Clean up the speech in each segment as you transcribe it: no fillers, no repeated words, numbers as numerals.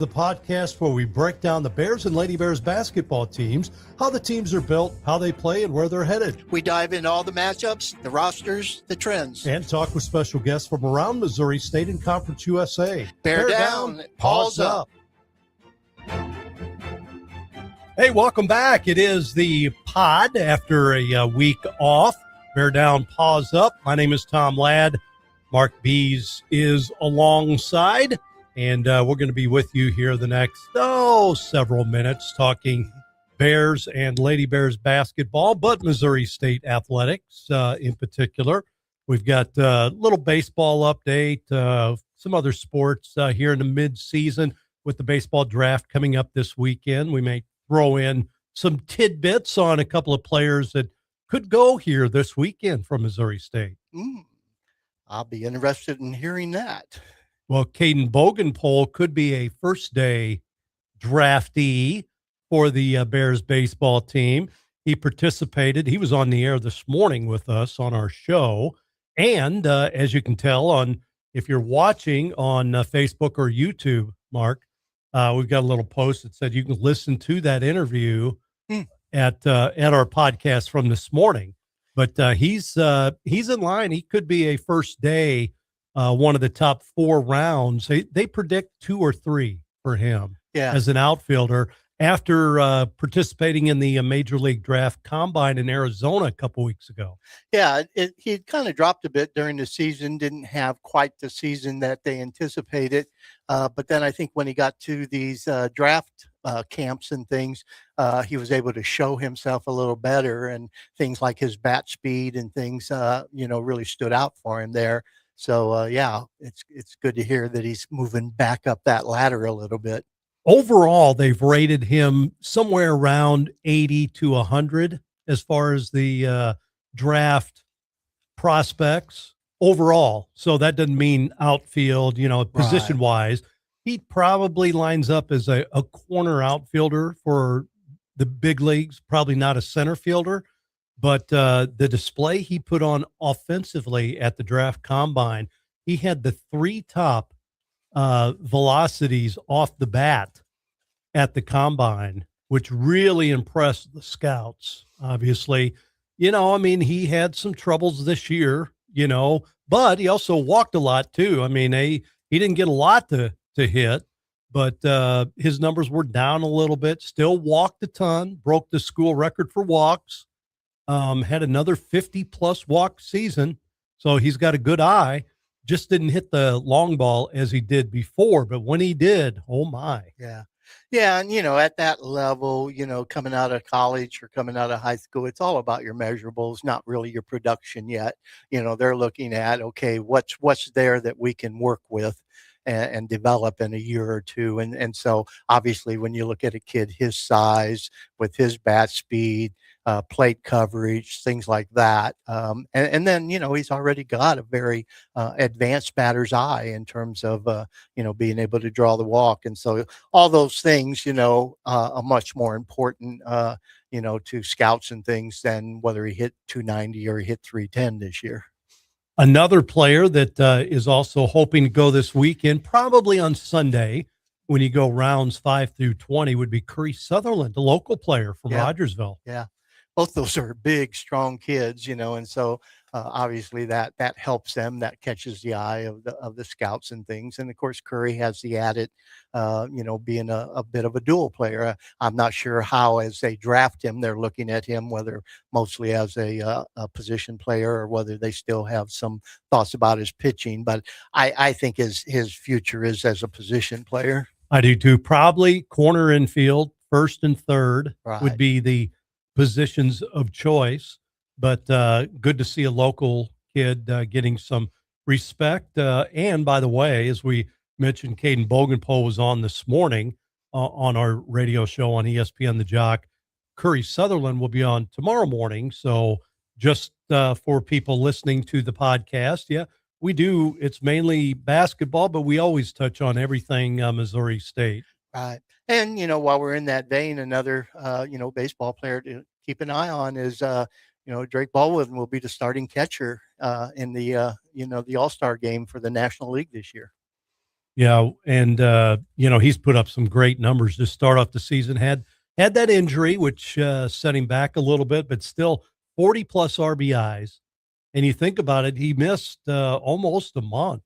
The podcast where we break down the Bears and Lady Bears basketball teams, how the teams are built, how they play, and where they're headed. We dive into all the matchups, the rosters, the trends. And talk with special guests from around Missouri State and Conference USA. Bear down, paws up. Hey, welcome back. It is the pod after a week off. Bear down, paws up. My name is Tom Ladd. Mark Beas is alongside. And we're going to be with you here the next, several minutes talking Bears and Lady Bears basketball, but Missouri State athletics in particular. We've got a little baseball update, some other sports here in the mid-season with the baseball draft coming up this weekend. We may throw in some tidbits on a couple of players that could go here this weekend from Missouri State. I'll be interested in hearing that. Well, Caden Bogenpole could be a first-day draftee for the Bears baseball team. He participated. He was on the air this morning with us on our show. And as you can tell, if you're watching on Facebook or YouTube, Mark, we've got a little post that said you can listen to that interview at our podcast from this morning. But he's in line. He could be a first-day one of the top 4 rounds. They predict 2 or 3 for him as an outfielder after participating in the Major League Draft Combine in Arizona a couple weeks ago. Yeah, he kind of dropped a bit during the season, didn't have quite the season that they anticipated. But then I think when he got to these draft camps and things, he was able to show himself a little better, and things like his bat speed and things, really stood out for him there. So, it's good to hear that he's moving back up that ladder a little bit. Overall, they've rated him somewhere around 80 to 100 as far as the draft prospects overall. So that doesn't mean outfield, position-wise. He probably lines up as a corner outfielder for the big leagues, probably not a center fielder. But the display he put on offensively at the draft combine, he had the 3 top velocities off the bat at the combine, which really impressed the scouts. Obviously, he had some troubles this year, but he also walked a lot too. He didn't get a lot to hit, but his numbers were down a little bit, still walked a ton, broke the school record for walks. Had another 50-plus walk season, so he's got a good eye. Just didn't hit the long ball as he did before, but when he did, oh my. Yeah, and, at that level, coming out of college or coming out of high school, it's all about your measurables, not really your production yet. They're looking at, okay, what's there that we can work with and develop in a year or two. And so obviously when you look at a kid his size with his bat speed, plate coverage, things like that. And then, he's already got a very advanced batter's eye in terms of, being able to draw the walk. And so all those things, are much more important, to scouts and things than whether he hit 290 or he hit 310 this year. Another player that is also hoping to go this weekend, probably on Sunday, when you go rounds 5 through 20, would be Curry Sutherland, the local player from Rogersville. Yeah. Both those are big, strong kids, and so obviously that helps them. That catches the eye of the scouts and things. And of course, Curry has the added, being a bit of a dual player. I'm not sure how, as they draft him, they're looking at him, whether mostly as a position player or whether they still have some thoughts about his pitching. But I think his future is as a position player. I do too. Probably corner infield, first and third would be the positions of choice, but good to see a local kid getting some respect. And by the way, as we mentioned, Caden Bogenpole was on this morning on our radio show on ESPN The Jock. Curry Sutherland will be on tomorrow morning. So just for people listening to the podcast, we do. It's mainly basketball, but we always touch on everything Missouri State. Right. And, while we're in that vein, another, baseball player to keep an eye on is, Drake Baldwin will be the starting catcher in the All-Star game for the National League this year. Yeah, and he's put up some great numbers to start off the season. Had that injury, which set him back a little bit, but still 40 plus RBIs. And you think about it, he missed almost a month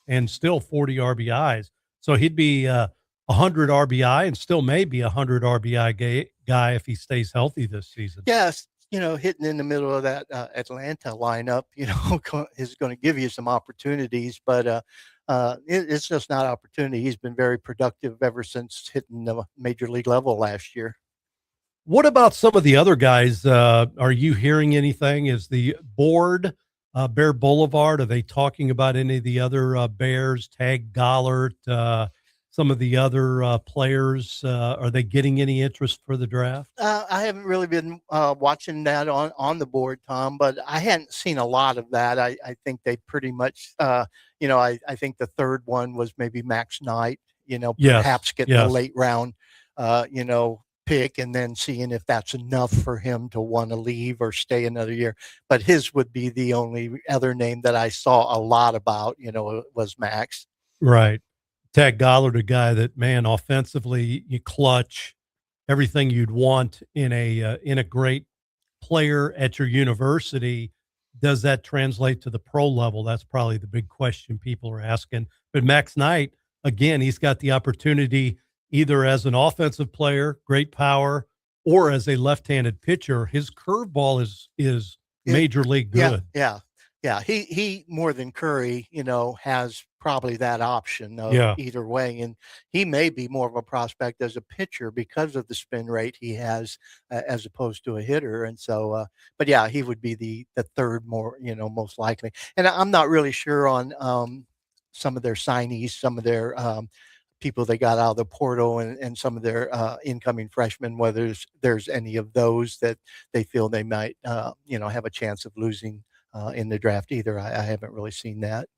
and still 40 RBIs. So he'd be 100 RBI and still maybe a 100 RBI guy if he stays healthy this season. Yes, hitting in the middle of that Atlanta lineup, is going to give you some opportunities, but it's just not opportunity. He's been very productive ever since hitting the major league level last year. What about some of the other guys? Are you hearing anything? Is the board Bear Boulevard? Are they talking about any of the other Bears? Tag Gollert, some of the other players. Are they getting any interest for the draft? I haven't really been watching that on the board, Tom, but I hadn't seen a lot of that. I think they pretty much, I think the third one was maybe Max Knight. Yes, Perhaps getting a yes, late round, pick and then seeing if that's enough for him to want to leave or stay another year. But his would be the only other name that I saw a lot about, was Max. right. Tag Gollert, a guy that, man, offensively, you clutch everything you'd want in a great player at your university. Does that translate to the pro level? That's probably the big question people are asking. But Max Knight, again, he's got the opportunity either as an offensive player, great power, or as a left-handed pitcher. His curveball is major league Yeah, good. yeah, yeah. He more than Curry, has probably that option of Yeah, either way, and he may be more of a prospect as a pitcher because of the spin rate he has as opposed to a hitter. And so, but yeah, he would be the third more, most likely. And I'm not really sure on some of their signees, some of their people they got out of the portal and some of their incoming freshmen, whether there's any of those that they feel they might, have a chance of losing in the draft either. I haven't really seen that.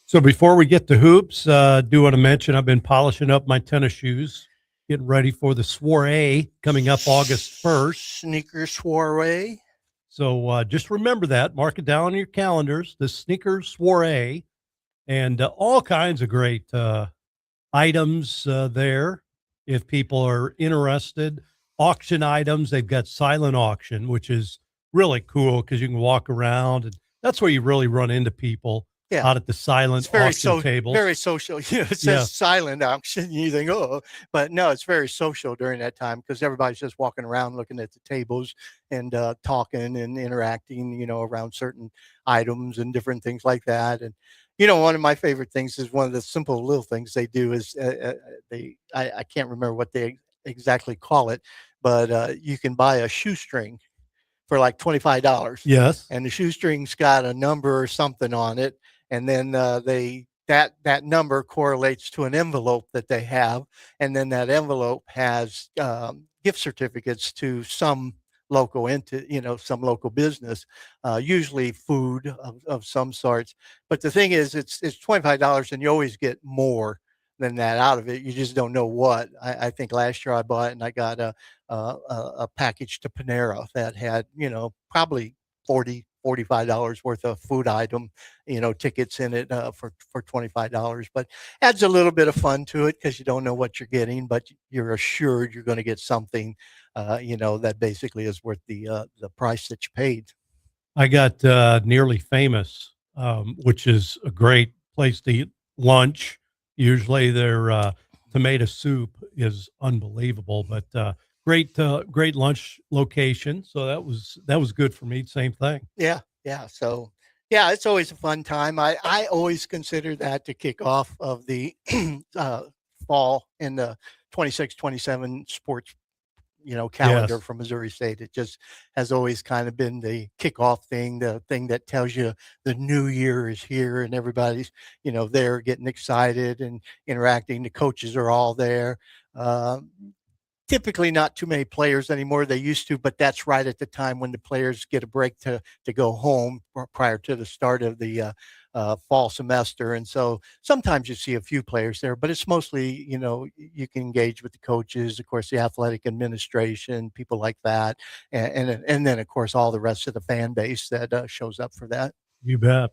so before we get to hoops, do want to mention I've been polishing up my tennis shoes, getting ready for the soiree coming up August 1st. Sneaker soiree. So just remember that. Mark it down on your calendars. The sneaker soiree, and all kinds of great items there. If people are interested, auction items. They've got silent auction, which is really cool because you can walk around, and that's where you really run into people Yeah. out at the silent It's very auction tables. very social. It says silent auction. You think, oh, but no, it's very social during that time because everybody's just walking around looking at the tables and talking and interacting, around certain items and different things like that. And one of my favorite things is one of the simple little things they do is I can't remember what they exactly call it, but you can buy a shoestring for like $25. Yes. And the shoestring's got a number or something on it, and then that number correlates to an envelope that they have, and then that envelope has gift certificates to some some local business, usually food of some sorts. But the thing is, it's $25, and you always get more than that out of it. You just don't know what. I think last year I bought it, and I got a package to Panera that had, probably 40 $45 worth of food item, tickets in it for $25, but adds a little bit of fun to it because you don't know what you're getting, but you're assured you're going to get something, that basically is worth the price that you paid. I got Nearly Famous, which is a great place to eat lunch. Usually their tomato soup is unbelievable, but great lunch location. So that was good for me. Same thing. Yeah, yeah. So, yeah, it's always a fun time. I always consider that the kickoff of the uh, fall in the 26-27 sports, calendar Yes. from Missouri State. It just has always kind of been the kickoff thing, the thing that tells you the new year is here and everybody's, there getting excited and interacting. The coaches are all there. Typically not too many players anymore. They used to, but that's right at the time when the players get a break to go home prior to the start of the fall semester. And so sometimes you see a few players there, but it's mostly, you can engage with the coaches, of course, the athletic administration, people like that, and then of course all the rest of the fan base that shows up for that. You bet.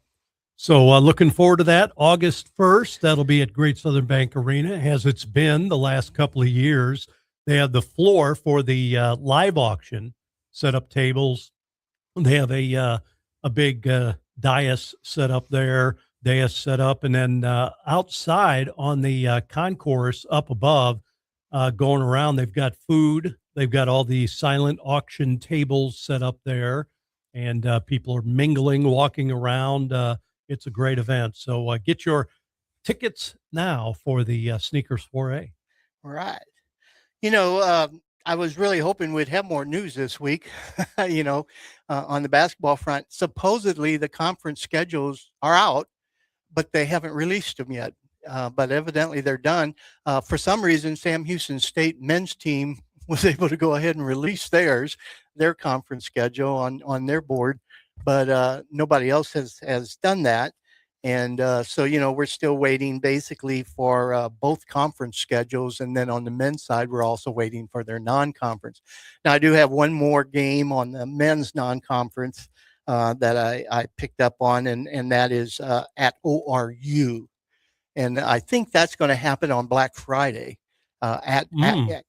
So looking forward to that. August 1st, that'll be at Great Southern Bank Arena, as it's been the last couple of years. They have the floor for the live auction, set up tables. They have a big dais set up there, dais set up, and then outside on the concourse up above, going around, they've got food. They've got all the silent auction tables set up there, and people are mingling, walking around. It's a great event. So get your tickets now for the sneakers foray. Right. I was really hoping we'd have more news this week, on the basketball front. Supposedly the conference schedules are out, but they haven't released them yet. But evidently they're done. For some reason, Sam Houston State men's team was able to go ahead and release their conference schedule on their board, but nobody else has done that. And so, we're still waiting basically for both conference schedules. And then on the men's side, we're also waiting for their non-conference. Now, I do have one more game on the men's non-conference that I picked up on, and that is at ORU. And I think that's going to happen on Black Friday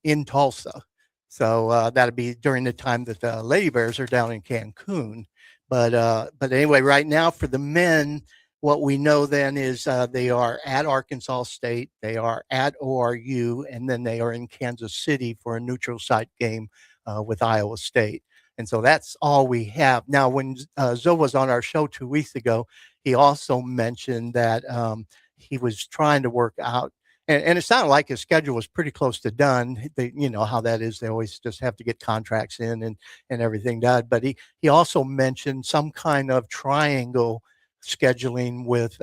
in Tulsa. So that'll be during the time that the Lady Bears are down in Cancun. But anyway, right now for the men, what we know then is they are at Arkansas State, they are at ORU, and then they are in Kansas City for a neutral site game with Iowa State. And so that's all we have. Now, when Zoe was on our show 2 weeks ago, he also mentioned that he was trying to work out, and it sounded like his schedule was pretty close to done. You know how that is. They always just have to get contracts in and everything done. But he also mentioned some kind of triangle scheduling with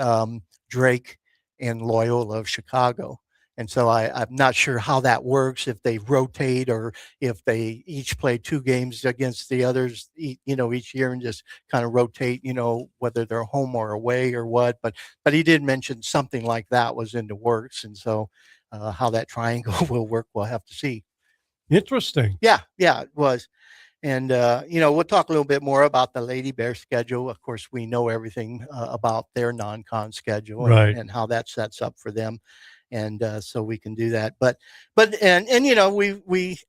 Drake and Loyola of Chicago. And so I'm not sure how that works, if they rotate or if they each play 2 games against the others, each year, and just kind of rotate, whether they're home or away or what. But he did mention something like that was in the works. And so how that triangle will work, we'll have to see. Interesting. Yeah, it was. And, we'll talk a little bit more about the Lady Bear schedule. Of course, we know everything about their non-con schedule and how that sets up for them. And so we can do that. But we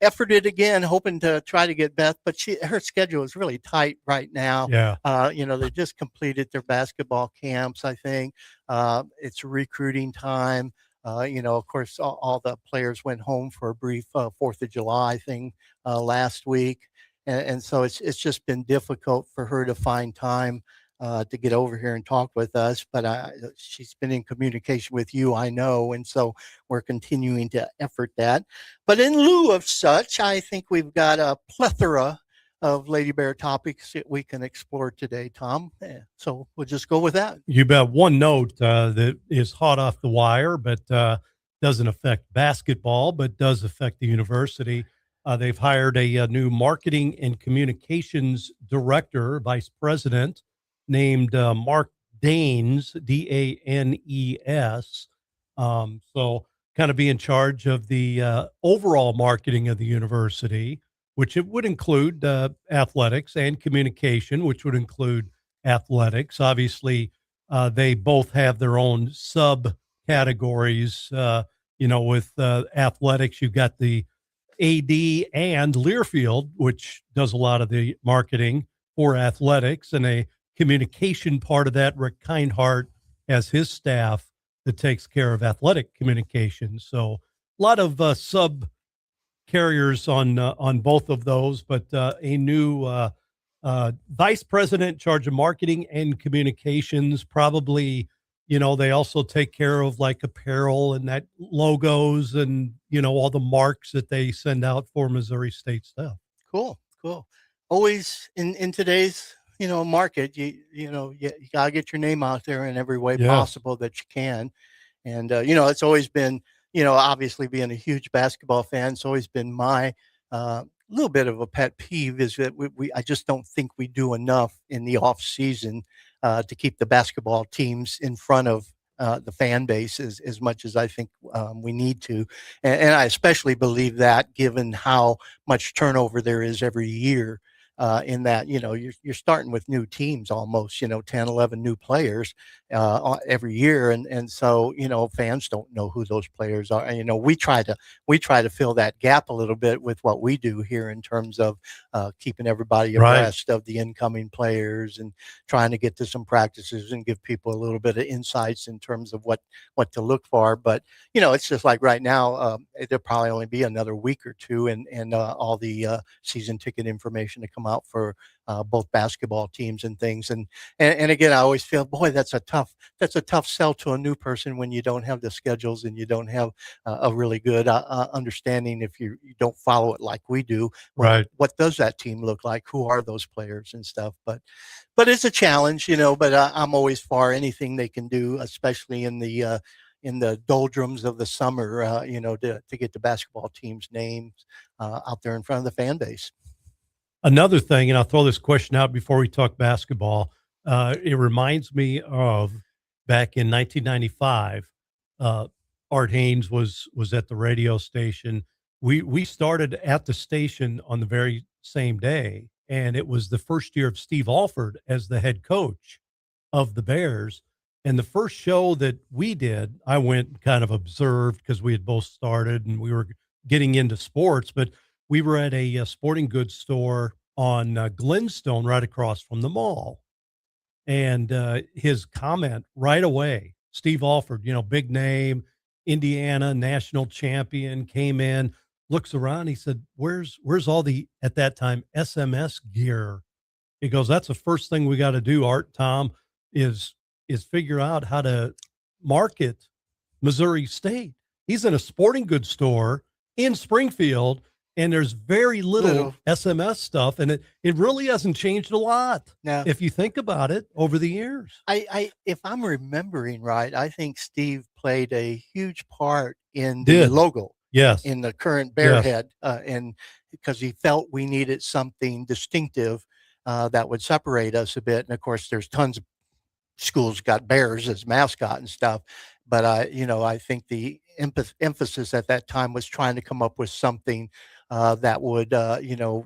efforted again, hoping to try to get Beth, but her schedule is really tight right now. Yeah. They just completed their basketball camps, I think. It's recruiting time. Of course, all the players went home for a brief 4th of July thing last week. And so it's just been difficult for her to find time to get over here and talk with us. But she's been in communication with you, I know. And so we're continuing to effort that. But in lieu of such, I think we've got a plethora of Lady Bear topics that we can explore today, Tom. So we'll just go with that. You bet. One note that is hot off the wire, but doesn't affect basketball, but does affect the university. They've hired a new marketing and communications director, vice president, named Mark Danes, Danes. So kind of be in charge of the overall marketing of the university, which it would include athletics, and communication, which would include athletics. Obviously, they both have their own subcategories. With athletics, you've got the AD and Learfield, which does a lot of the marketing for athletics, and a communication part of that. Rick Kindhart has his staff that takes care of athletic communication. So a lot of sub carriers on both of those, but a new vice president in charge of marketing and communications. Probably, they also take care of like apparel and that logos and, all the marks that they send out for Missouri State stuff. Cool. Always in today's, market, you gotta get your name out there in every way possible that you can. And, it's always been, obviously being a huge basketball fan, it's always been my little bit of a pet peeve is that I just don't think we do enough in the off season to keep the basketball teams in front of the fan base as much as I think we need to. And I especially believe that given how much turnover there is every year. In that, you're starting with new teams almost, 10, 11 new players. every year, and so fans don't know who those players are. And, we try to fill that gap a little bit with what we do here in terms of keeping everybody Right. abreast of the incoming players and trying to get to some practices and give people a little bit of insights in terms of what to look for. But it's just like right now, there'll probably only be another week or two, and all the season ticket information to come out for both basketball teams and things. And again, I always feel, boy, that's a tough sell to a new person when you don't have the schedules and you don't have a really good understanding. If you don't follow it like we do, Right. what does that team look like? Who are those players and stuff? But it's a challenge, But I'm always for anything they can do, especially in the doldrums of the summer, to get the basketball teams' names out there in front of the fan base. Another thing, and I'll throw this question out before we talk basketball. It reminds me of back in 1995. Uh, Art Haynes was at the radio station. We started at the station on the very same day, and it was the first year of Steve Alford as the head coach of the Bears. And the first show that we did, I went and kind of observed because we had both started and we were getting into sports, but we were at a sporting goods store on Glenstone right across from the mall. And his comment right away, Steve Alford, big name, Indiana national champion, came in, looks around. He said, where's all the, at that time, SMS gear? He goes, that's the first thing we got to do, Art, Tom, is figure out how to market Missouri State. He's in a sporting goods store in Springfield, and there's very little SMS stuff, and it really hasn't changed a lot. Now, If you think about it over the years. if I'm remembering right, I think Steve played a huge part in the logo, Yes. in the current Bearhead, and because he felt we needed something distinctive that would separate us a bit. And of course, there's tons of schools got bears as mascot and stuff. But I think the emphasis at that time was trying to come up with something that would,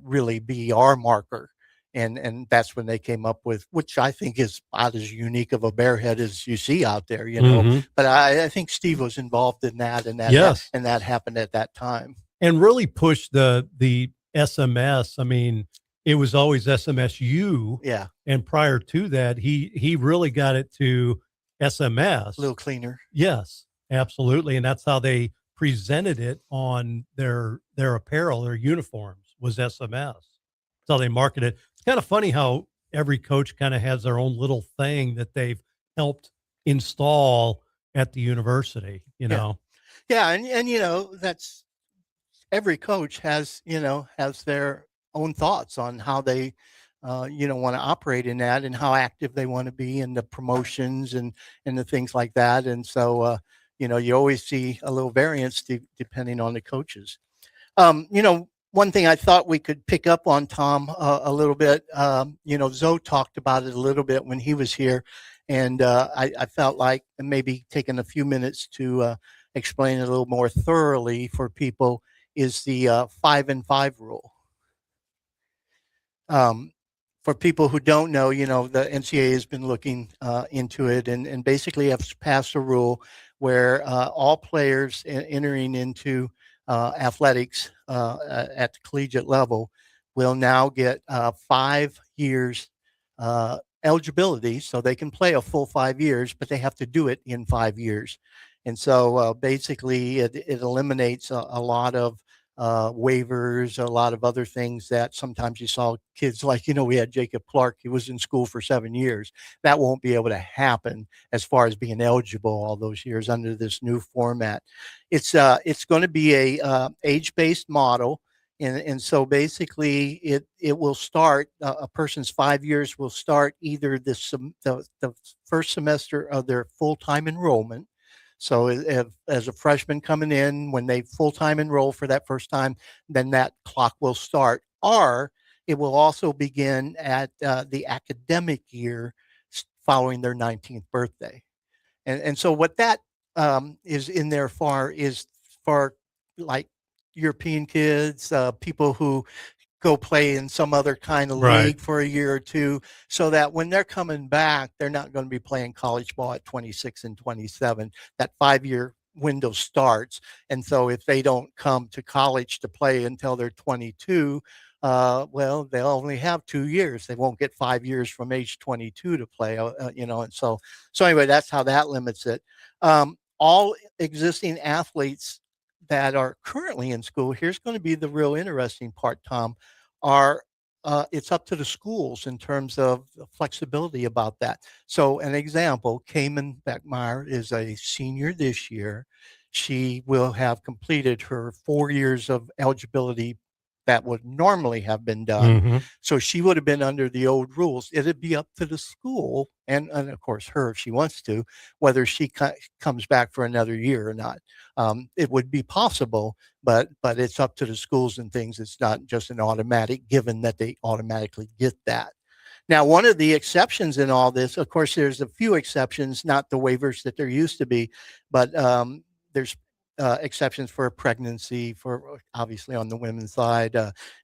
really be our marker. And that's when they came up with, which I think is about as unique of a bear head as you see out there, Mhm. But I think Steve was involved in that, and Yes. and that happened at that time. And really pushed the SMS. I mean, it was always SMSU. Yeah, And prior to that, he really got it to SMS. a little cleaner. Yes, absolutely. And that's how they presented it on their apparel, their uniforms was SMS. That's how they marketed it. It's kind of funny how every coach kind of has their own little thing that they've helped install at the university, Yeah. Yeah, and that's every coach has their own thoughts on how they want to operate in that and how active they want to be in the promotions and the things like that. And so you always see a little variance depending on the coaches. One thing I thought we could pick up on, Tom, a little bit. Zoe talked about it a little bit when he was here, and I felt like maybe taking a few minutes to explain it a little more thoroughly for people is the 5-and-5 rule. Um, for people who don't know, the NCAA has been looking into it and basically have passed a rule where all players entering into athletics at the collegiate level will now get 5 years eligibility, so they can play a full 5 years, but they have to do it in 5 years. And so basically, it eliminates a lot of waivers, a lot of other things that sometimes you saw kids like, we had Jacob Clark, he was in school for 7 years. That won't be able to happen as far as being eligible all those years under this new format. It's going to be a age-based model. And so basically it will start, a person's 5 years will start either the first semester of their full-time enrollment. So if, as a freshman coming in, when they full-time enroll for that first time, then that clock will start. Or it will also begin at the academic year following their 19th birthday. And so what that is in there for is for like European kids, people who go play in some other kind of Right. league for a year or two, so that when they're coming back, they're not going to be playing college ball at 26 and 27. That 5 year window starts. And so if they don't come to college to play until they're 22, well, they'll only have 2 years. They won't get 5 years from age 22 to play, and so anyway, that's how that limits it. All existing athletes that are currently in school, here's going to be the real interesting part, Tom, are it's up to the schools in terms of flexibility about that. So, an example, Cayman Beckmeyer is a senior this year. She will have completed her 4 years of eligibility that would normally have been done. Hmm. So she would have been under the old rules. It'd be up to the school and of course her if she wants to, whether she comes back for another year or not. It would be possible, but it's up to the schools and things. It's not just an automatic, given that they automatically get that. Now, one of the exceptions in all this, of course, there's a few exceptions, not the waivers that there used to be, but there's exceptions for pregnancy, for obviously on the women's side,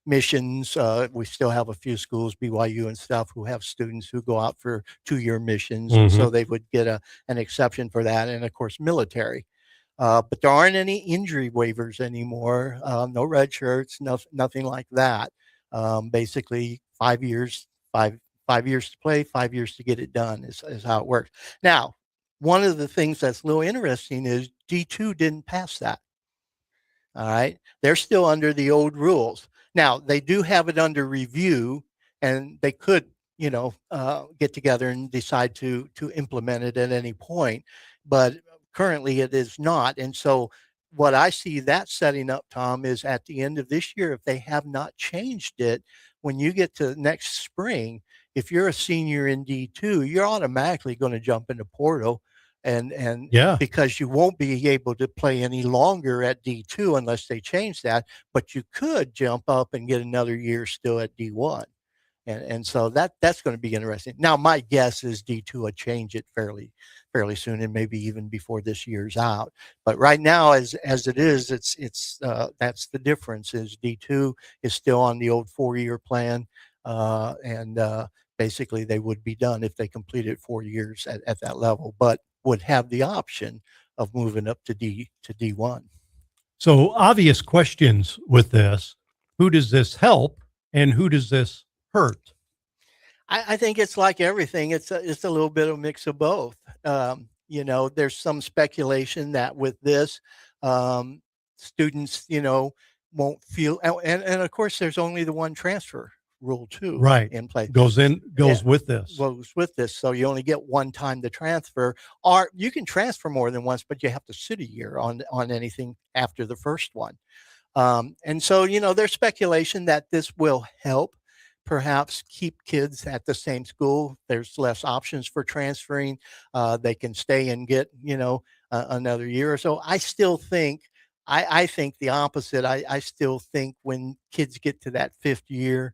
missions. We still have a few schools, BYU and stuff, who have students who go out for 2 year missions. And Hmm. so they would get an exception for that. And of course, military. But there aren't any injury waivers anymore. No red shirts, nothing like that. Basically, 5 years, 5 years to play, 5 years to get it done is how it works. Now, one of the things that's a little interesting is D2 didn't pass that. All right. They're still under the old rules. Now, they do have it under review, and they could, get together and decide to implement it at any point. But currently, it is not. And so, what I see that setting up, Tom, is at the end of this year, if they have not changed it, when you get to next spring, if you're a senior in D2, you're automatically going to jump into portal and Yeah. because you won't be able to play any longer at D2 unless they change that, but you could jump up and get another year still at D1. And so that's going to be interesting. Now, my guess is D2 will change it fairly soon, and maybe even before this year's out. But right now, as it is, it's that's the difference. Is D2 is still on the old 4 year plan, and basically they would be done if they completed 4 years at that level, but would have the option of moving up to D1. So, obvious questions with this. Who does this help and who does this hurt? I think it's like everything. It's a little bit of a mix of both. There's some speculation that with this, students, won't feel, and of course, there's only the one transfer rule too Right. in place. Yeah, Goes with this. goes with this. So you only get one time to transfer, or you can transfer more than once, but you have to sit a year on anything after the first one. And so, there's speculation that this will help perhaps keep kids at the same school. There's less options for transferring. They can stay and get, another year or so. I still think, I think the opposite. I still think when kids get to that fifth year,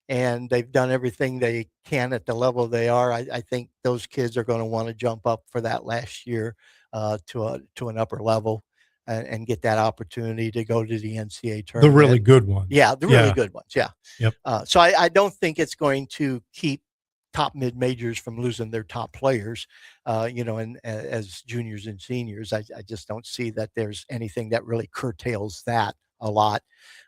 and they've done everything they can at the level they are, I think those kids are going to want to jump up for that last year to an upper level and get that opportunity to go to the NCAA The really tournament. good ones. Yeah, the really good ones. Yeah. Yep. So I don't think it's going to keep top mid majors from losing their top players, and as juniors and seniors. I just don't see that there's anything that really curtails that a lot.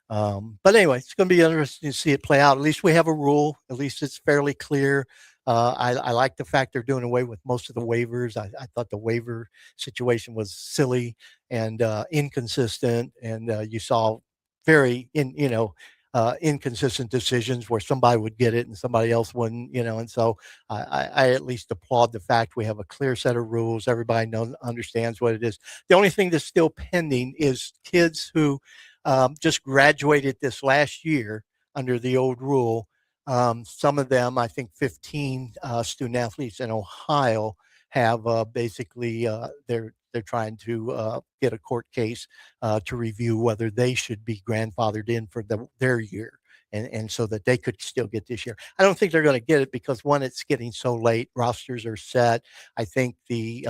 But anyway, it's going to be interesting to see it play out. At least we have a rule. At least it's fairly clear. I like the fact they're doing away with most of the waivers. I thought the waiver situation was silly and inconsistent, and you saw very inconsistent decisions where somebody would get it and somebody else wouldn't. And so I at least applaud the fact we have a clear set of rules. Everybody understands what it is. The only thing that's still pending is kids who just graduated this last year under the old rule. Some of them, I think 15 student athletes in Ohio have basically they're trying to get a court case to review whether they should be grandfathered in for their year. And so that they could still get this year. I don't think they're going to get it because one, it's getting so late. Rosters are set. I think the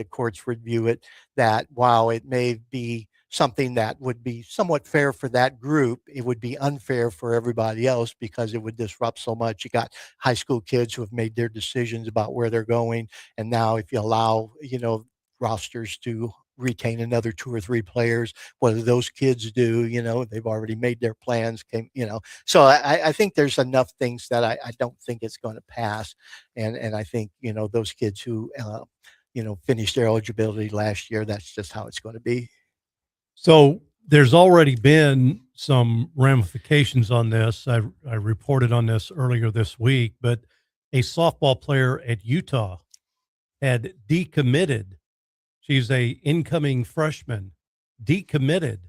courts review it that while it may be something that would be somewhat fair for that group. It would be unfair for everybody else because it would disrupt so much. You got high school kids who have made their decisions about where they're going, and now if you allow, rosters to retain another two or three players, what do those kids do? They've already made their plans. So I think there's enough things that I don't think it's going to pass, and I think those kids who finished their eligibility last year, that's just how it's going to be. So there's already been some ramifications on this. I reported on this earlier this week, but a softball player at Utah had decommitted. She's a incoming freshman, decommitted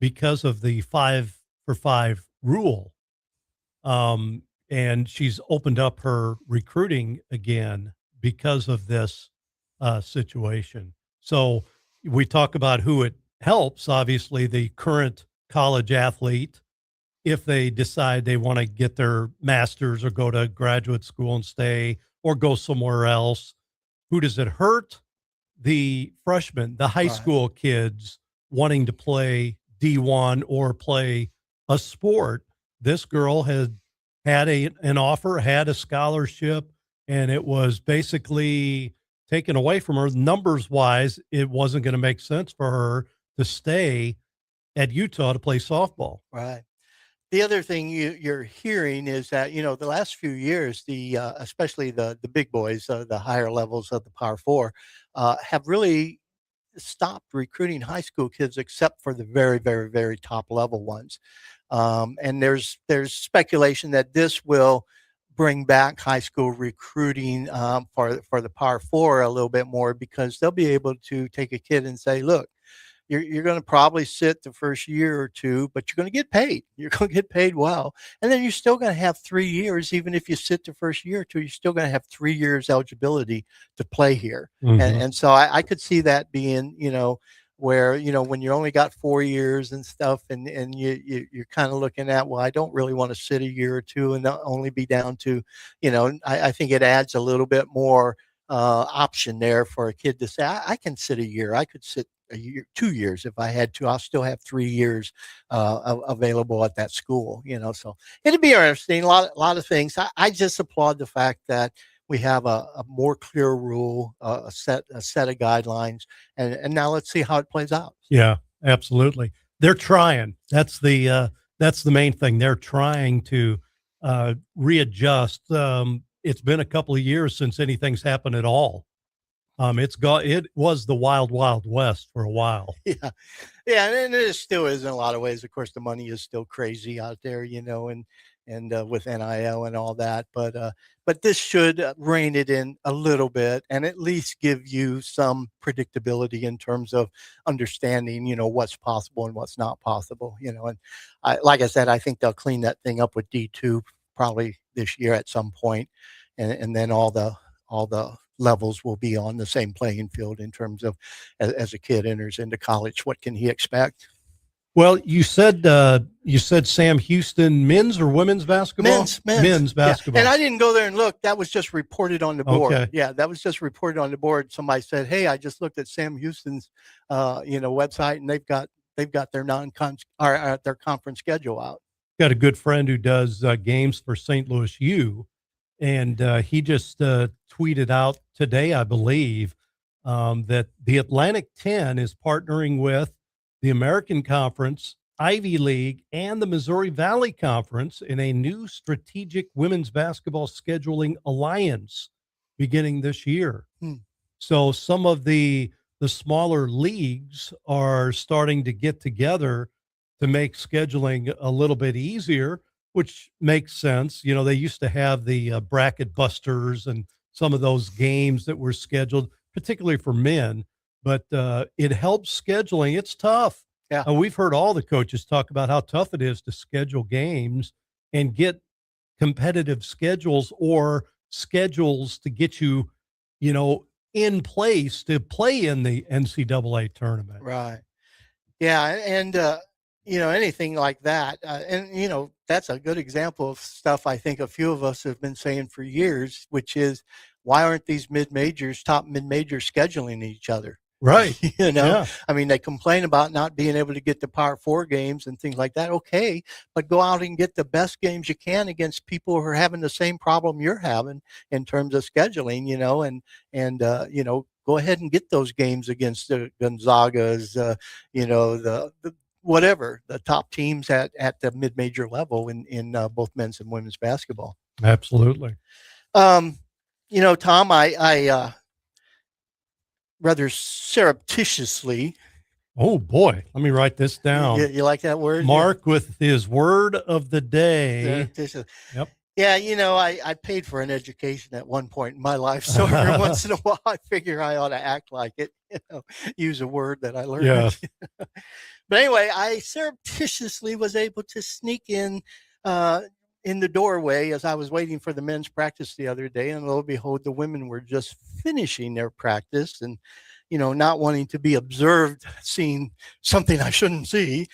because of the 5-for-5 rule. And she's opened up her recruiting again because of this situation. So we talk about who it helps. Obviously, the current college athlete, if they decide they want to get their master's or go to graduate school and stay or go somewhere else. Who does it hurt? The freshmen, the high Right. school kids wanting to play D1 or play a sport. This girl had an offer, had a scholarship, and it was basically taken away from her. Numbers wise, it wasn't going to make sense for her to stay at Utah to play softball. Right. The other thing you're hearing is that the last few years, especially the big boys, the higher levels of the Power Four, have really stopped recruiting high school kids except for the very, very, very top level ones. And there's speculation that this will bring back high school recruiting for the Power Four a little bit more, because they'll be able to take a kid and say, look, you're going to probably sit the first year or two, but you're going to get paid. You're going to get paid well. And then you're still going to have 3 years. Even if you sit the first year or two, you're still going to have 3 years eligibility to play here. And so I could see that being, where, when you only got 4 years and stuff, and you're kind of looking at, well, I don't really want to sit a year or two and only be down to, I think it adds a little bit more option there for a kid to say, I can sit a year. I could sit a year, 2 years if I had to. I'll still have 3 years available at that school. So it'd be interesting. A lot of things. I just applaud the fact that we have a more clear rule, a set of guidelines, and now let's see how it plays out. Yeah, absolutely. They're trying. That's the main thing. They're trying to readjust. It's been a couple of years since anything's happened at all. It was the wild, wild west for a while. Yeah. Yeah. And it still is in a lot of ways. Of course, the money is still crazy out there, and with NIL and all that. But this should rein it in a little bit and at least give you some predictability in terms of understanding, what's possible and what's not possible, and like I said, I think they'll clean that thing up with D2 probably this year at some point, and then all the levels will be on the same playing field in terms of as a kid enters into college, what can he expect? Well, you said Sam Houston men's or women's basketball? Men's basketball. Yeah. And I didn't go there and look. That was just reported on the board. Okay. Yeah, that was just reported on the board. Somebody said, "Hey, I just looked at Sam Houston's website, and they've got their their conference schedule out." Got a good friend who does games for St. Louis U, and he just tweeted out today, I believe, that the Atlantic 10 is partnering with the American Conference, Ivy League, and the Missouri Valley Conference in a new strategic women's basketball scheduling alliance beginning this year. So some of the smaller leagues are starting to get together to make scheduling a little bit easier, which makes sense. They used to have the bracket busters and some of those games that were scheduled, particularly for men, but it helps scheduling. It's tough. Yeah. We've heard all the coaches talk about how tough it is to schedule games and get competitive schedules or schedules to get you, in place to play in the NCAA tournament. Right. Yeah. And, anything like that. And, that's a good example of stuff I think a few of us have been saying for years, which is, why aren't these top mid-majors scheduling each other? Right. You know, Yeah. I mean, they complain about not being able to get the Power Four games and things like that. Okay, but go out and get the best games you can against people who are having the same problem you're having in terms of scheduling. Go ahead and get those games against the Gonzagas. The whatever the top teams at the mid major level in both men's and women's basketball. Absolutely. Um, Tom, I rather surreptitiously. Oh boy. Let me write this You, down. you like that word? Mark with his word of the day. Surreptitious. Yep. Yeah, I paid for an education at one point in my life, so every once in a while I figure I ought to act like it, use a word that I learned. Yes. But anyway, I surreptitiously was able to sneak uh, in the doorway as I was waiting for the men's practice the other day, and lo and behold, the women were just finishing their practice, and not wanting to be observed, seeing something I shouldn't see.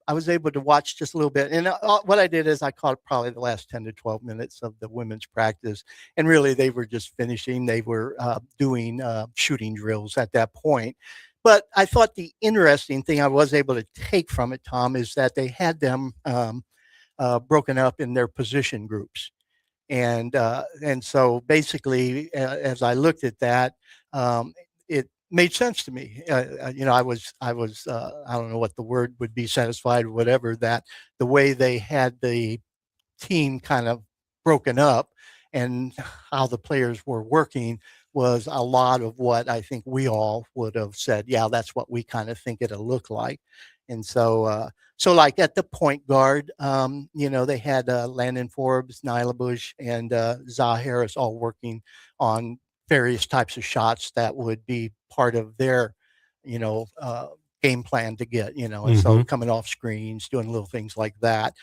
I was able to watch just a little bit, and what I did is I caught probably the last 10 to 12 minutes of the women's practice, and really they were just finishing. They were doing shooting drills at that point. But I thought the interesting thing I was able to take from it, Tom, is that they had them broken up in their position groups, and so basically, as I looked at that, it made sense to me. I don't know what the word would be, satisfied or whatever, that the way they had the team kind of broken up and how the players were working was a lot of what I think we all would have said. Yeah, that's what we kind of think it'll look like. And so like at the point guard, they had Landon Forbes, Nyla Bush, and Zah Harris all working on various types of shots that would be part of their, you know, uh, game plan to get, and so coming off screens, doing little things like that.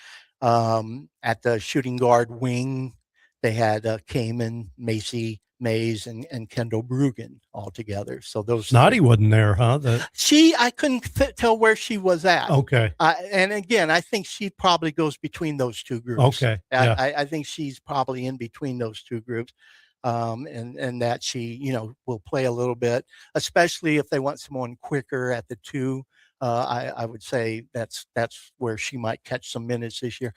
At the shooting guard wing, they had Kamen, Macy, Mays, and Kendall Brugan all together. So those Snotty wasn't there, huh? I couldn't tell where she was at. Okay. And again, I think she probably goes between those two groups. Okay. Yeah. I think she's probably in between those two groups. And that she, will play a little bit, especially if they want someone quicker at the two. I would say that's where she might catch some minutes this year.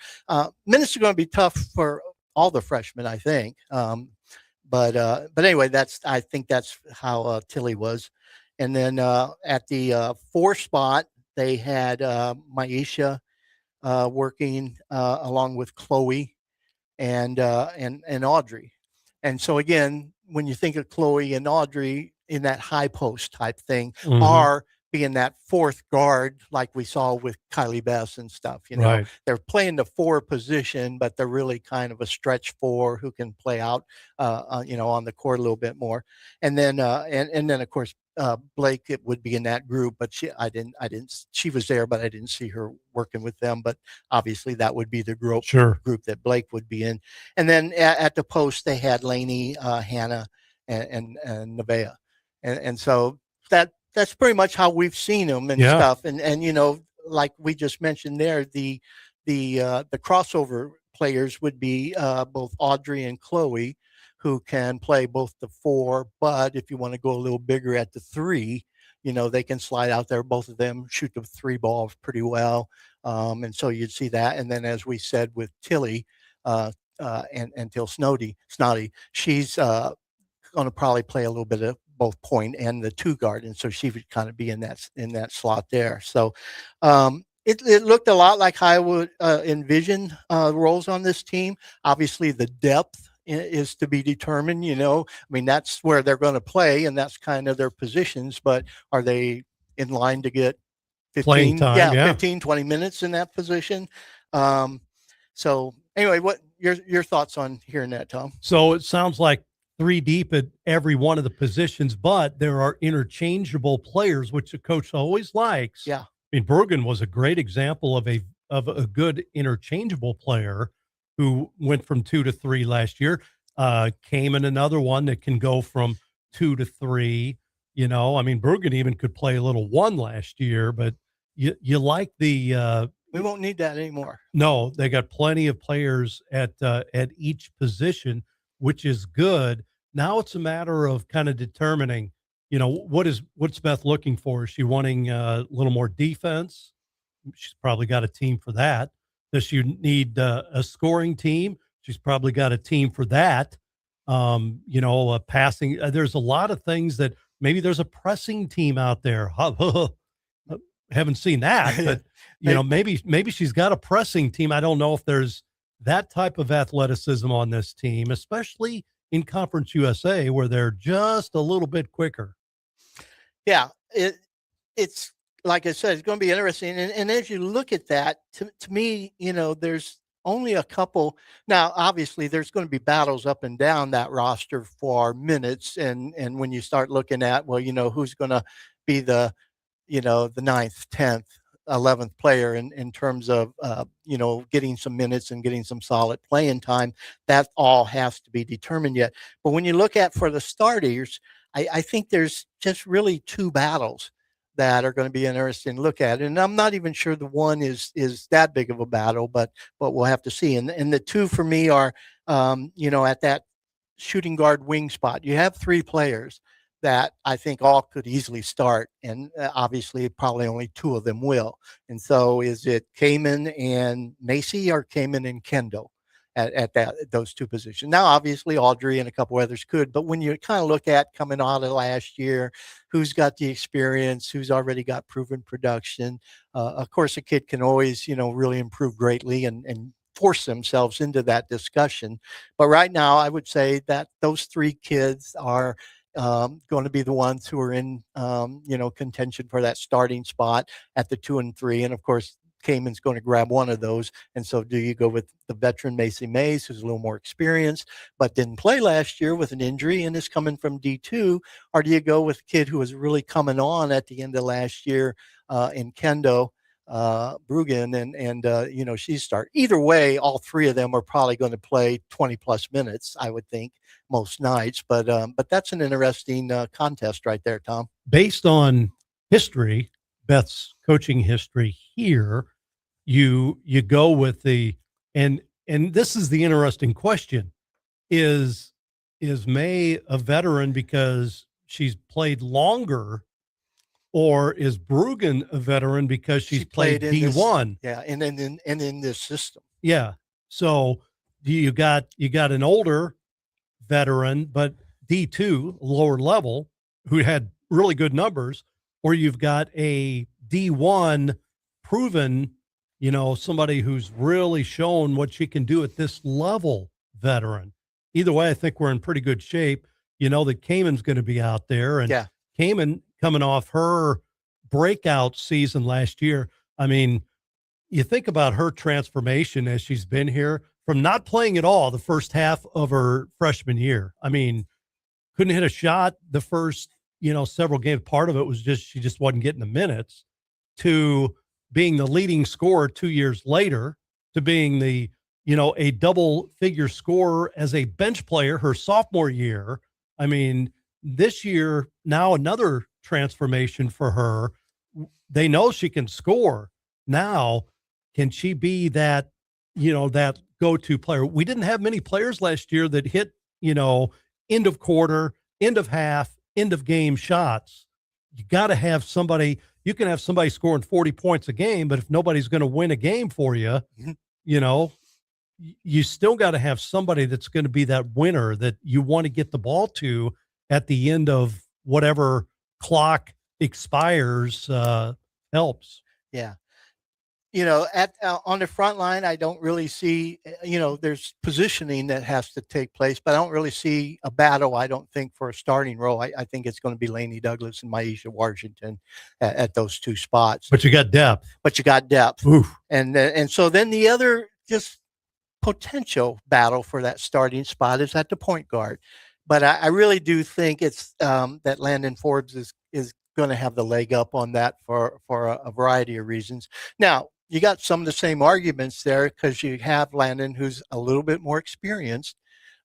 Minutes are going to be tough for all the freshmen, I think. But anyway, I think that's how Tilly was. And then at the 4 spot, they had Maisha working along with Chloe and Audrey. And so again, when you think of Chloe and Audrey in that high post type thing, are being that fourth guard like we saw with Kylie Bess and stuff. Right. They're playing the 4 position, but they're really kind of a stretch 4 who can play out, on the court a little bit more. And then of course Blake, it would be in that group, but she was there, but I didn't see her working with them. But obviously that would be the group that Blake would be in. And then at the post they had Lainey, Hannah, and Nevaeh, and so that's pretty much how we've seen them and stuff. And like we just mentioned there, the crossover players would be both Audrey and Chloe, who can play both the 4, but if you want to go a little bigger at the 3, they can slide out there. Both of them shoot the 3 balls pretty well. And so you'd see that. And then, as we said with Tilly, and Till Snotty, she's going to probably play a little bit of both point and the 2 guard. And so she would kind of be in that slot there. So, it looked a lot like how I would envision roles on this team. Obviously, the depth is to be determined. I mean, that's where they're going to play, and that's kind of their positions. But are they in line to get 15, playing time? 15, 20 minutes in that position? So anyway, what your thoughts on hearing that, Tom? So it sounds like 3 deep at every one of the positions, but there are interchangeable players, which the coach always likes. Yeah. I mean, Bergen was a great example of a good interchangeable player who went from 2 to 3 last year. Came in another one that can go from 2 to 3. I mean, Bergen even could play a little 1 last year, but you like the. We won't need that anymore. No, they got plenty of players at each position, which is good. Now it's a matter of kind of determining, what's Beth looking for? Is she wanting a little more defense? She's probably got a team for that. Does she need a scoring team? She's probably got a team for that. Passing. There's a lot of things that maybe there's a pressing team out there. Haven't seen that, but maybe she's got a pressing team. I don't know if there's that type of athleticism on this team, especially in Conference USA, where they're just a little bit quicker. Yeah, it's like I said, it's going to be interesting. And as you look at that, to me, there's only a couple. Now, obviously, there's going to be battles up and down that roster for minutes. And when you start looking at, well, who's going to be the ninth, 10th, 11th player in terms of, getting some minutes and getting some solid playing time, that all has to be determined yet. But when you look at for the starters, I think there's just really two battles that are going to be interesting to look at. And I'm not even sure the one is that big of a battle, but we'll have to see. And the two for me are, at that shooting guard wing spot, you have three players that I think all could easily start. And obviously probably only two of them will. And so is it Kamen and Macy or Kamen and Kendall? At those two positions. Now, obviously, Audrey and a couple others could, but when you kind of look at coming out of last year, who's got the experience, who's already got proven production, of course, a kid can always, really improve greatly and force themselves into that discussion. But right now, I would say that those three kids are going to be the ones who are in, contention for that starting spot at the 2 and 3. And of course, Kamen's going to grab one of those. And so do you go with the veteran Macy Mays, who's a little more experienced, but didn't play last year with an injury and is coming from D2? Or do you go with a kid who was really coming on at the end of last year in Kendo Bruggen and she's start? Either way, all three of them are probably going to play 20 plus minutes, I would think, most nights. But that's an interesting contest right there, Tom. Based on history, Beth's coaching history here, you go with and this is the interesting question. Is May a veteran because she's played longer, or is Bruggen a veteran because she's played D1? And in this system. Yeah. So you got an older veteran, but D2, lower level, who had really good numbers, or you've got a D1 proven, somebody who's really shown what she can do at this level veteran. Either way, I think we're in pretty good shape. That Kamen's going to be out there, and Kamen coming off her breakout season last year. I mean, you think about her transformation as she's been here from not playing at all the first half of her freshman year. I mean, couldn't hit a shot the first, several games. Part of it was just she just wasn't getting the minutes, to being the leading scorer 2 years later, to being the, a double figure scorer as a bench player her sophomore year. I mean, this year, now another transformation for her. They know she can score. Now, can she be that, that go-to player? We didn't have many players last year that hit, end of quarter, end of half, end of game shots. You got to have somebody. You can have somebody scoring 40 points a game, but if nobody's going to win a game for you, you still got to have somebody that's going to be that winner that you want to get the ball to at the end of whatever clock expires. Helps. Yeah. On the front line, I don't really see, there's positioning that has to take place, but I don't really see a battle, I don't think, for a starting role. I think it's going to be Lainey Douglas and Maisha Washington at those two spots. But you got depth. Oof. And so then the other just potential battle for that starting spot is at the point guard. But I really do think it's that Landon Forbes is going to have the leg up on that for a variety of reasons. Now, you got some of the same arguments there because you have Landon, who's a little bit more experienced,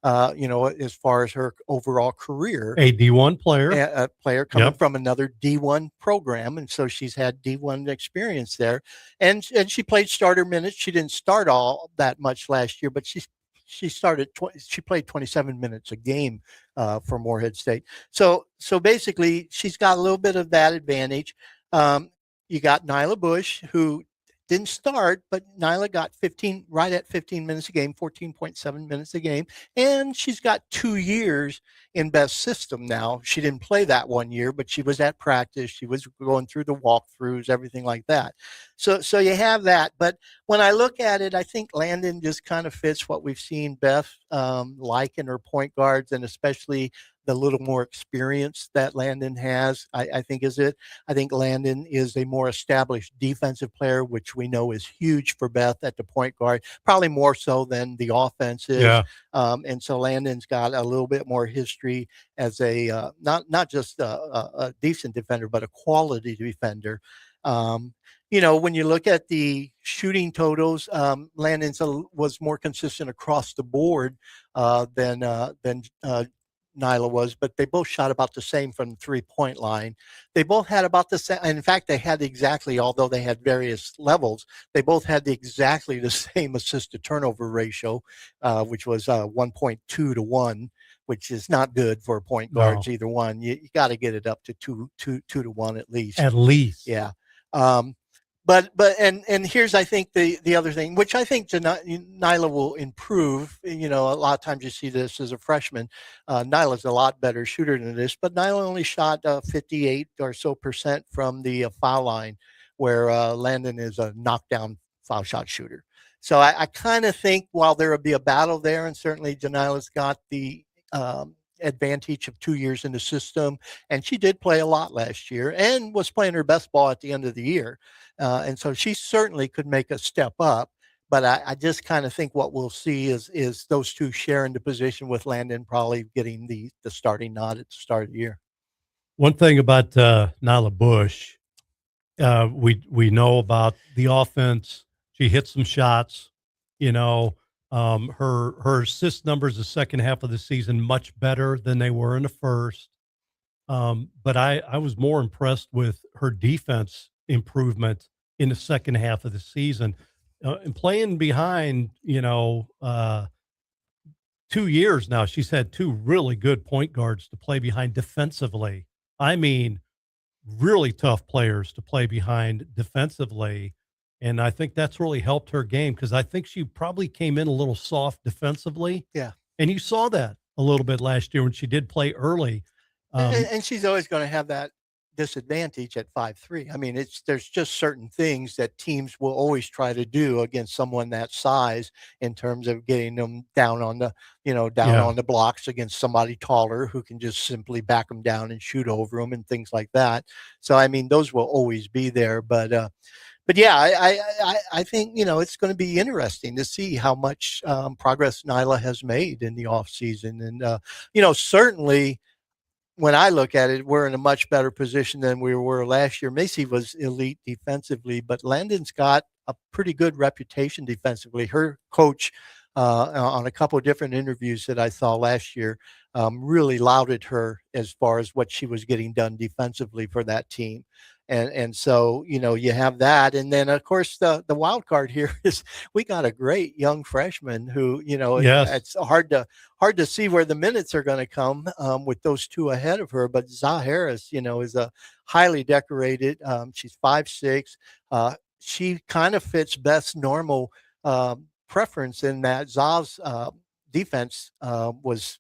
as far as her overall career. A D1 player. A player coming from another D1 program. And so she's had D1 experience there. And she played starter minutes. She didn't start all that much last year, but she she played 27 minutes a game for Morehead State. So basically, she's got a little bit of that advantage. Um, you got Nyla Bush, who didn't start, but Nyla got 15, right at 15 minutes a game, 14.7 minutes a game. And she's got 2 years in best system now. She didn't play that 1 year, but she was at practice. She was going through the walkthroughs, everything like that. So you have that. But when I look at it, I think Landon just kind of fits what we've seen Beth like in her point guards, and especially the little more experience that Landon has, I think is it. I think Landon is a more established defensive player, which we know is huge for Beth at the point guard, probably more so than the offense is. Yeah. And so Landon's got a little bit more history as a not just a decent defender, but a quality defender. When you look at the shooting totals, Landon's was more consistent across the board than Nyla was, but they both shot about the same from the 3-point line. They both had about the same. In fact, they had exactly, although they had various levels, they both had exactly the same assist to turnover ratio, which was 1.2 to 1, which is not good for point guards, No. either one. You got to get it up to two to 1 at least. At least. Yeah. But here's, I think, the other thing, which I think Nyla will improve. A lot of times you see this as a freshman. Nyla's a lot better shooter than this, but Nyla only shot 58 or so percent from the foul line, where Landon is a knockdown foul shot shooter. So I kind of think while there will be a battle there, and certainly Nyla's got the advantage of 2 years in the system, and she did play a lot last year and was playing her best ball at the end of the year, and so she certainly could make a step up. But I just kind of think what we'll see is those two sharing the position, with Landon probably getting the starting nod at the start of the year. One thing about Nyla Bush, we know about the offense. She hit some shots. Her assist numbers the second half of the season much better than they were in the first. But I was more impressed with her defense improvement in the second half of the season, and playing behind. 2 years now, she's had two really good point guards to play behind defensively. I mean, really tough players to play behind defensively. And I think that's really helped her game, because I think she probably came in a little soft defensively. Yeah. And you saw that a little bit last year when she did play early. And she's always going to have that disadvantage at 5'3". I mean, there's just certain things that teams will always try to do against someone that size, in terms of getting them down on the on the blocks against somebody taller who can just simply back them down and shoot over them and things like that. So I mean, those will always be there. But yeah, I think it's going to be interesting to see how much progress Nyla has made in the off season, and certainly, when I look at it, we're in a much better position than we were last year. Macy was elite defensively, but Landon's got a pretty good reputation defensively. Her coach, on a couple of different interviews that I saw last year, really lauded her as far as what she was getting done defensively for that team. And so, you have that. And then, of course, the wild card here is we got a great young freshman who, Yes. it's hard to see where the minutes are going to come with those two ahead of her. But Zah Harris, is a highly decorated. She's 5'6". She kind of fits Beth's normal preference, in that Zah's defense was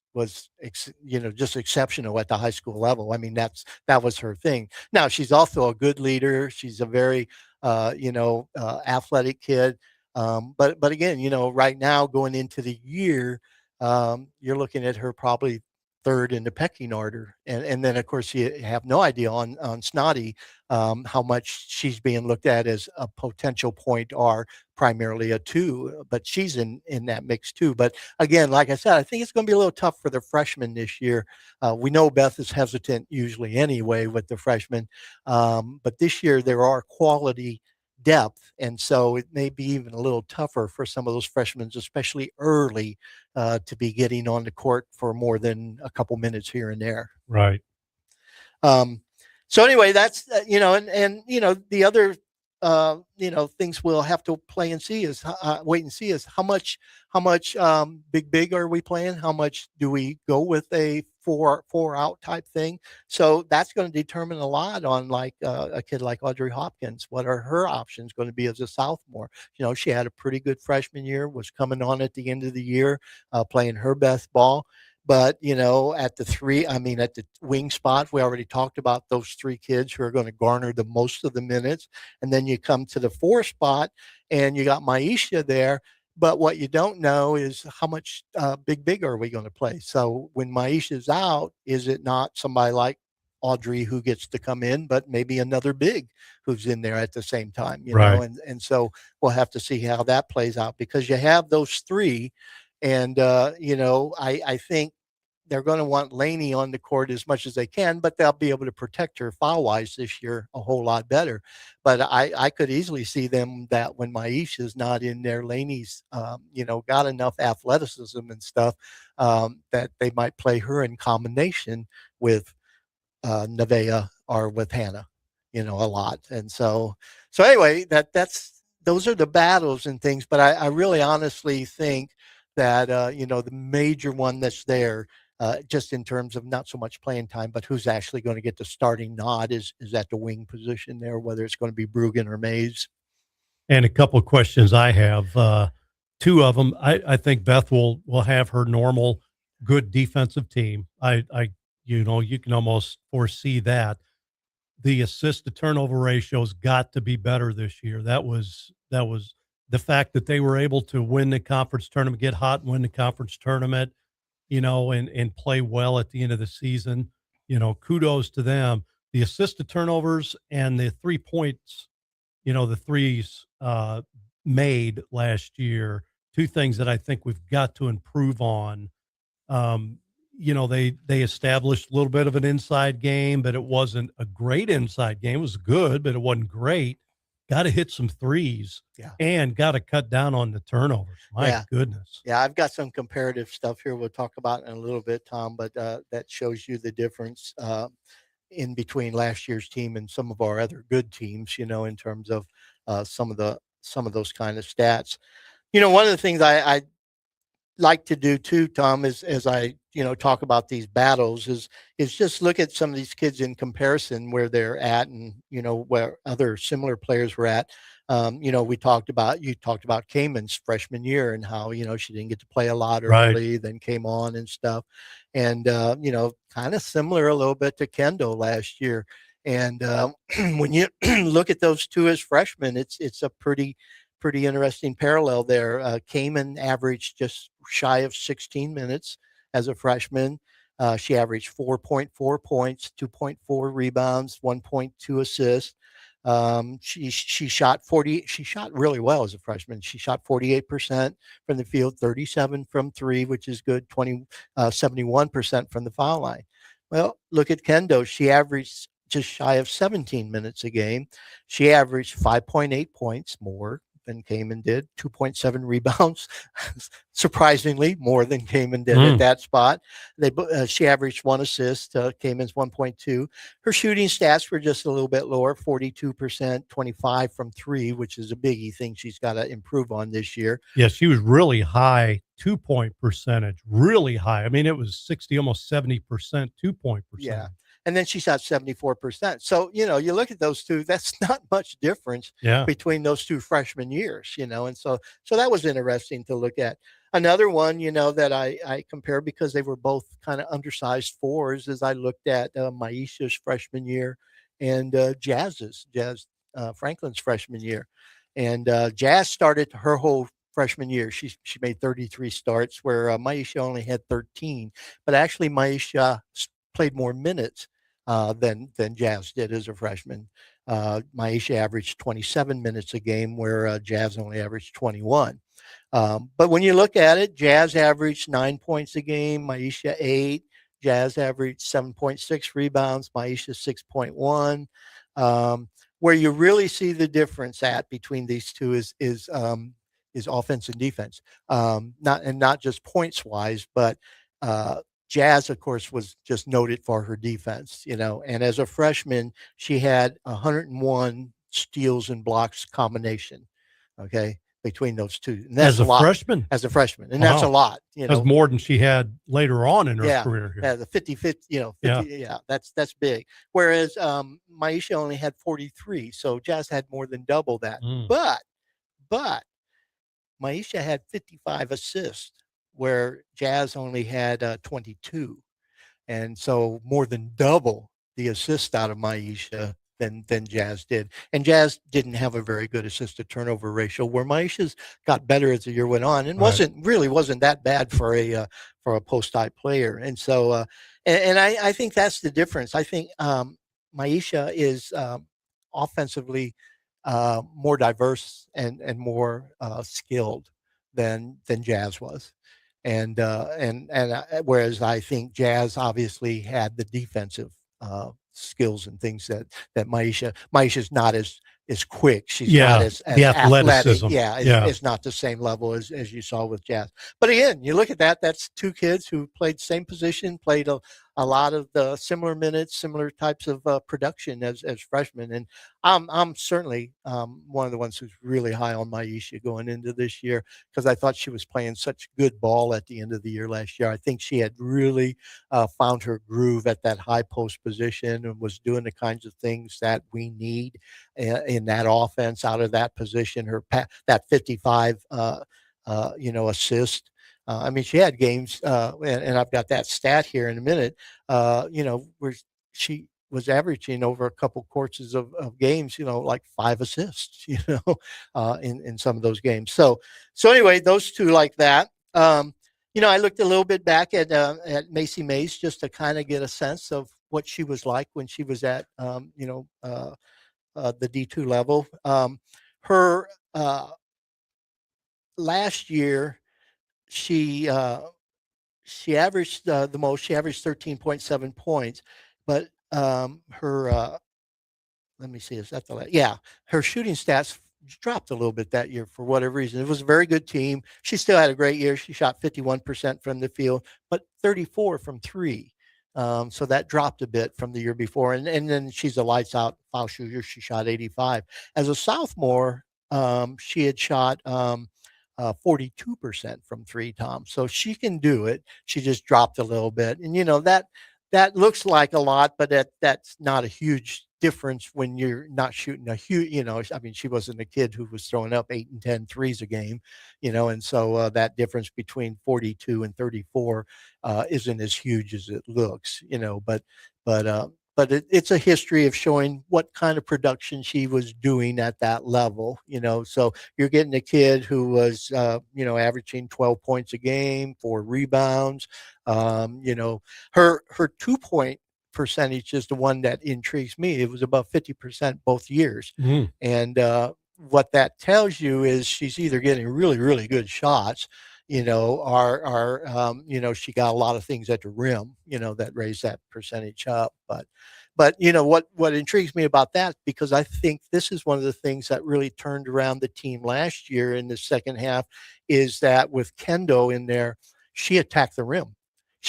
just exceptional at the high school level. I mean, that was her thing. Now, she's also a good leader. She's a very athletic kid. But again, right now, going into the year, you're looking at her probably third in the pecking order, and then of course you have no idea on Snotty how much she's being looked at as a potential point, or primarily a 2, but she's in that mix too. But again, like I said, I think it's going to be a little tough for the freshmen this year. We know Beth is hesitant usually anyway with the freshmen, but this year there are quality depth, and so it may be even a little tougher for some of those freshmen, especially early, to be getting on the court for more than a couple minutes here and there. Right. So anyway, that's and the other things we'll have to play and see is wait and see is how much big are we playing? How much do we go with a four out type thing? So that's going to determine a lot on like a kid like Audrey Hopkins. What are her options going to be as a sophomore? She had a pretty good freshman year, was coming on at the end of the year, playing her best ball. But at the three, I mean, at the wing spot, we already talked about those three kids who are going to garner the most of the minutes. And then you come to the four spot, and you got Maisha there. But what you don't know is how much big are we going to play? So when Maisha's out, is it not somebody like Audrey who gets to come in, but maybe another big who's in there at the same time, Right. and so we'll have to see how that plays out because you have those three. And, I think they're going to want Laney on the court as much as they can, but they'll be able to protect her foul wise this year a whole lot better. But I could easily see them that when Maisha's not in there, Laney's, got enough athleticism and stuff that they might play her in combination with Nevaeh or with Hannah, a lot. And so anyway, that's those are the battles and things. But I really honestly think that the major one that's there, just in terms of not so much playing time, but who's actually going to get the starting nod is at the wing position there, whether it's going to be Brugan or Mays. And a couple of questions I have. Two of them, I think Beth will have her normal good defensive team. You can almost foresee that. The assist to turnover ratio's got to be better this year. That was the fact that they were able to win the conference tournament, get hot and win the conference tournament, and play well at the end of the season. Kudos to them. The assist to turnovers and the 3 points, the threes made last year, two things that I think we've got to improve on. They established a little bit of an inside game, but it wasn't a great inside game. It was good, but it wasn't great. Got to hit some threes, Yeah. and got to cut down on the turnovers. My goodness. Yeah, I've got some comparative stuff here we'll talk about in a little bit, Tom, but that shows you the difference in between last year's team and some of our other good teams, in terms of some of those kind of stats. One of the things I like to do too, Tom, is as I talk about these battles is just look at some of these kids in comparison where they're at and where other similar players were at. You talked about Cayman's freshman year and how she didn't get to play a lot Right. early, then came on and stuff, and kind of similar a little bit to Kendall last year. And when you look at those two as freshmen, it's a pretty interesting parallel there. Cayman averaged just shy of 16 minutes as a freshman. She averaged 4.4 points, 2.4 rebounds, 1.2 assists. She shot 40. She shot really well as a freshman. She shot 48% from the field, 37 from three, which is good. 71% from the foul line. Well, look at Kendo. She averaged just shy of 17 minutes a game. She averaged 5.8 points more than Cayman did, 2.7 rebounds, surprisingly more than Cayman did at that spot. She averaged one assist, Cayman's 1.2. Her shooting stats were just a little bit lower, 42%, 25 from three, which is a biggie thing she's got to improve on this year. Yeah, she was really high 2-point percentage, really high. I mean, it was 60, almost 70% 2-point percentage. Yeah. And then she shot 74%. So, you look at those two, that's not much difference between those two freshman years, and so that was interesting to look at. Another one, that I compare because they were both kind of undersized fours as I looked at Maisha's freshman year and Jazz Franklin's freshman year. And Jazz started her whole freshman year. She made 33 starts where Maisha only had 13, but actually Maisha played more minutes than Jazz did as a freshman. Maisha averaged 27 minutes a game, where Jazz only averaged 21. But when you look at it, Jazz averaged 9 points a game, Maisha 8. Jazz averaged 7.6 rebounds, Maisha 6.1. Where you really see the difference at between these two is offense and defense. Not just points wise, but Jazz, of course, was just noted for her defense, and as a freshman, she had 101 steals and blocks combination. Okay, between those two, and As that's a a lot freshman? as a freshman, and that's a Wow. lot. That's more than she had later on in her Yeah, career here. yeah, the 50-50, 50, Yeah. yeah, that's big. Whereas Maisha only had 43, so Jazz had more than double that. Mm. But Maisha had 55 assists, where Jazz only had 22, and so more than double the assist out of Maisha than Jazz did. And Jazz didn't have a very good assist to turnover ratio, where Maisha's got better as the year went on, and Right. wasn't that bad for a post type player. And so and I think that's the difference. I think Maisha is offensively more diverse and more skilled than Jazz was. And whereas I think Jazz obviously had the defensive skills and things that Maisha's not as quick. She's not Yeah. The as athletic. athleticism. Yeah, Yeah. it's not the same level as you saw with Jazz. But again, you look at that. That's two kids who played same position, played a lot of the similar minutes, similar types of production as freshmen. And I'm certainly one of the ones who's really high on Maisha going into this year, because I thought she was playing such good ball at the end of the year last year. I think she had really found her groove at that high post position and was doing the kinds of things that we need in that offense out of that position. That 55, assist. I mean, she had games, and I've got that stat here in a minute. Where she was averaging over a couple courses of games, like 5 assists, in some of those games. So anyway, those two like that. I looked a little bit back at Macy Mays just to kind of get a sense of what she was like when she was at, the D2 level. Her last year, she she averaged the most. She averaged 13.7 points, but her let me see, is that the last? Yeah, her shooting stats dropped a little bit that year for whatever reason. It was a very good team. She still had a great year. She shot 51% from the field, but 34 from three. So that dropped a bit from the year before. And then she's a lights out foul shooter. She shot 85. As a sophomore, she had shot 42% from three, Tom. So she can do it. She just dropped a little bit. And that looks like a lot, but that's not a huge difference when you're not shooting a huge, I mean, she wasn't a kid who was throwing up 8 and 10 threes a game, and so that difference between 42 and 34 isn't as huge as it looks, but it's a history of showing what kind of production she was doing at that level, so you're getting a kid who was, averaging 12 points a game, 4 rebounds, her 2-point percentage is the one that intrigues me. It was about 50% both years. Mm. And what that tells you is she's either getting really, really good shots, or she got a lot of things at the rim, that raise that percentage up. But what intrigues me about that, because I think this is one of the things that really turned around the team last year in the second half, is that with Kendo in there, she attacked the rim.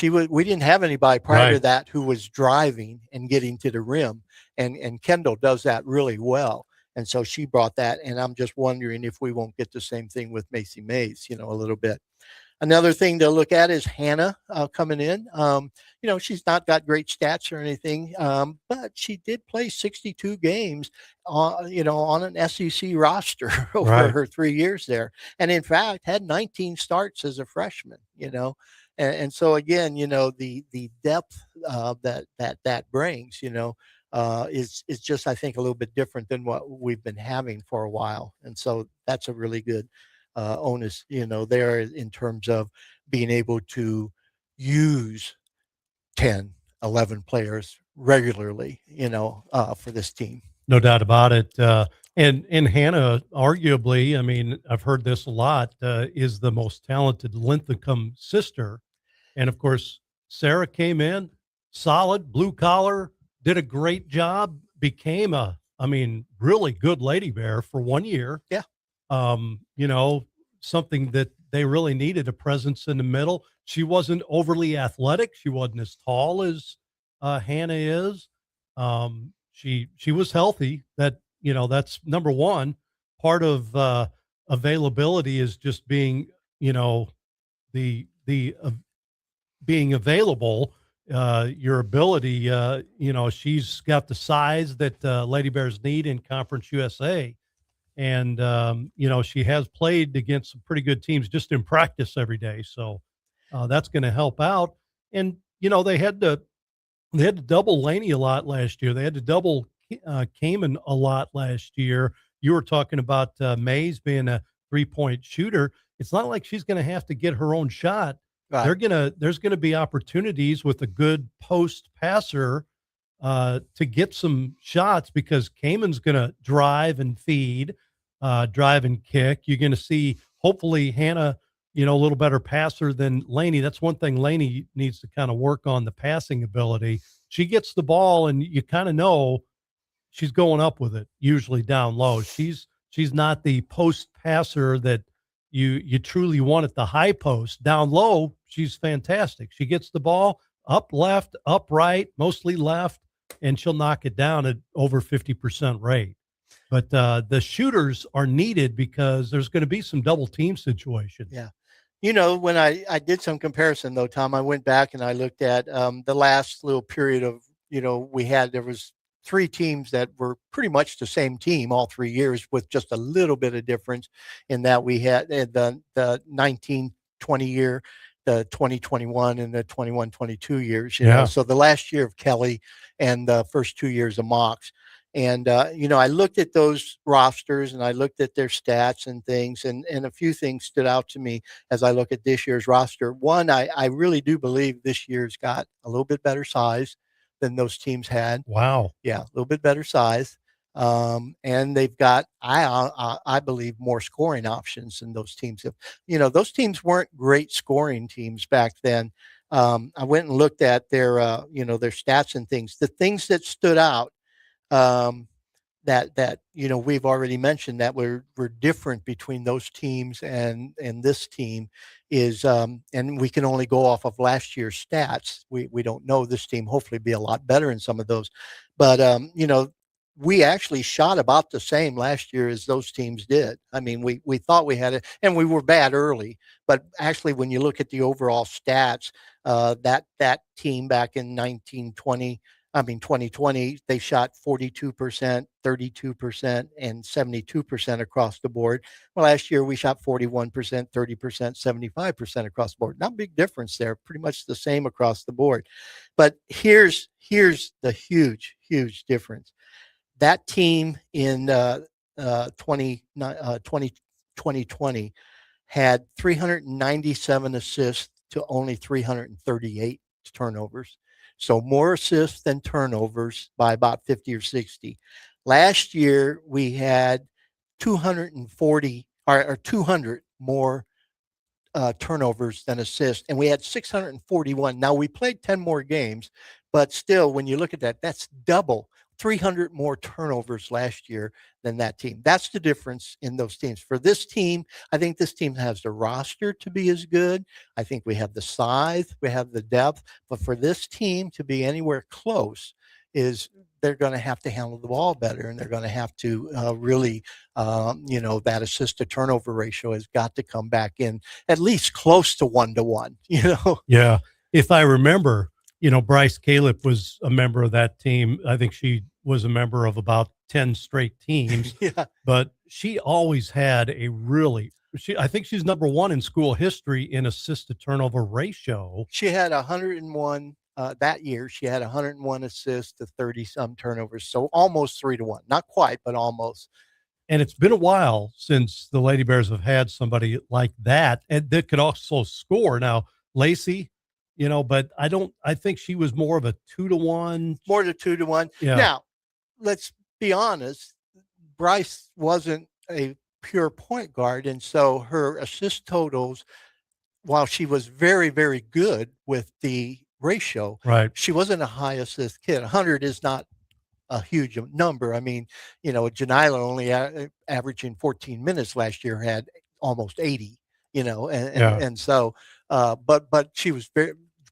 We didn't have anybody prior to that who was driving and getting to the rim, and Kendall does that really well. And so she brought that, and I'm just wondering if we won't get the same thing with Macy Mays, a little bit. Another thing to look at is Hannah coming in. She's not got great stats or anything, but she did play 62 games, on an SEC roster over her 3 years there, and in fact had 19 starts as a freshman. And so again, the depth that brings, is just, I think, a little bit different than what we've been having for a while, and so that's a really good onus, there in terms of being able to use 10, 11 players regularly, for this team. No doubt about it. And Hannah, arguably, I mean, I've heard this a lot, is the most talented Linthicum sister. And of course, Sarah came in solid, blue collar, did a great job, became really good Lady Bear for 1 year. Yeah. Something that they really needed, a presence in the middle. She wasn't overly athletic. She wasn't as tall as Hannah is. She was healthy. That that's number one. Part of availability is just being, the being available, your ability, she's got the size that Lady Bears need in Conference USA. And, she has played against some pretty good teams just in practice every day. So that's going to help out. And, they had to double Laney a lot last year. They had to double Kamen a lot last year. You were talking about Mays being a 3-point shooter. It's not like she's going to have to get her own shot. Right. There's gonna be opportunities with a good post passer to get some shots because Kamen's gonna drive and feed, drive and kick. You're gonna see hopefully Hannah, a little better passer than Laney. That's one thing Laney needs to kind of work on, the passing ability. She gets the ball and you kind of know she's going up with it, usually down low. She's not the post passer that you truly want at the high post. Down low, she's fantastic. She gets the ball up left, up right, mostly left, and she'll knock it down at over 50% rate. But the shooters are needed because there's going to be some double team situations. Yeah. When I did some comparison though, Tom, I went back and I looked at the last little period of, there was 3 teams that were pretty much the same team all 3 years with just a little bit of difference in that we had the 1920 year, the 2021 and the 21-22 years, Yeah. So the last year of Kelly and the first 2 years of Mox. And, I looked at those rosters and I looked at their stats and things, and a few things stood out to me as I look at this year's roster. One, I really do believe this year's got a little bit better size than those teams had. Wow. Yeah, a little bit better size. And they've got, I believe, more scoring options than those teams have. Those teams weren't great scoring teams back then. I went and looked at their stats and things. The things that stood out, that we've already mentioned that were different between those teams and this team is and we can only go off of last year's stats. We don't know this team, hopefully be a lot better in some of those, but we actually shot about the same last year as those teams did. I mean, we thought we had it, and we were bad early, but actually when you look at the overall stats, that team back in 2020, they shot 42%, 32%, and 72% across the board. Well, last year we shot 41%, 30%, 75% across the board. Not a big difference there, pretty much the same across the board. But here's the huge difference. That team in 2020 had 397 assists to only 338 turnovers. So more assists than turnovers by about 50 or 60. Last year, we had 240 or 200 more turnovers than assists, and we had 641. Now, we played 10 more games, but still, when you look at that, that's double. 300 more turnovers last year than that team. That's the difference in those teams. For this team, I think this team has the roster to be as good. I think we have the size, we have the depth, but for this team to be anywhere close is they're going to have to handle the ball better, and they're going to have to really, that assist to turnover ratio has got to come back in at least close to 1-to-1, Yeah. If I remember, Bryce Caleb was a member of that team. I think she was a member of about 10 straight teams. Yeah. But she always had I think she's number 1 in school history in assist to turnover ratio. She had 101 that year. She had 101 assists to 30 some turnovers. So almost 3-to-1, not quite, but almost. And it's been a while since the Lady Bears have had somebody like that and that could also score. Now, Lacey, but I think she was more of a 2-to-1. More to 2-to-1. Yeah. Now, let's be honest. Bryce wasn't a pure point guard. And so her assist totals, while she was very, very good with the ratio, Right. she wasn't a high assist kid. 100 is not a huge number. I mean, Janila only averaging 14 minutes last year had almost 80, and so, but she was